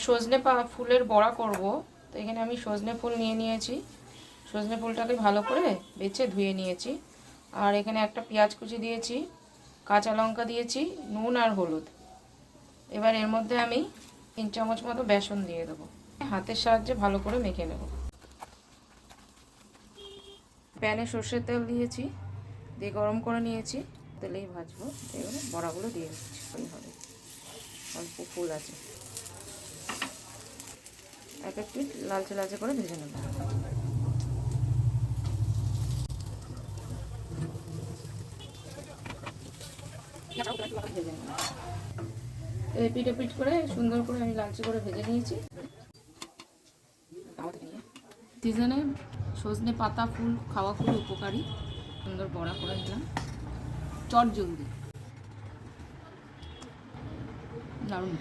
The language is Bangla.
সজনে ফুলের বড়া করব। তো এখানে আমি সজনে ফুল নিয়ে নিয়েছি। সজনে ফুলটাকে ভালো করে বেছে ধুয়ে নিয়েছি। আর এখানে একটা পেঁয়াজ কুচি দিয়েছি, কাঁচা লঙ্কা দিয়েছি, নুন আর হলুদ। এবার এর মধ্যে আমি 3 চামচ মতো বেসন দিয়ে দেবো। হাতের সাহায্যে ভালো করে মেখে নেব। প্যানে সর্ষের তেল দিয়েছি, দিয়ে গরম করে নিয়েছি। তেলেই ভাজবো। এবারে বড়াগুলো দিয়ে দিচ্ছি। হবে অল্প ফুল আছে, এক এক পিঠ লালচে লালচে করে ভেজে নেব। ভেজে নেব পিঠ পিঠ করে সুন্দর করে আমি লালচে করে ভেজে নিয়েছি। সিজনে সজনে পাতা ফুল খাওয়া খুব উপকারী। সুন্দর বড়া করে নিলাম, চট জলদি, দারুণ।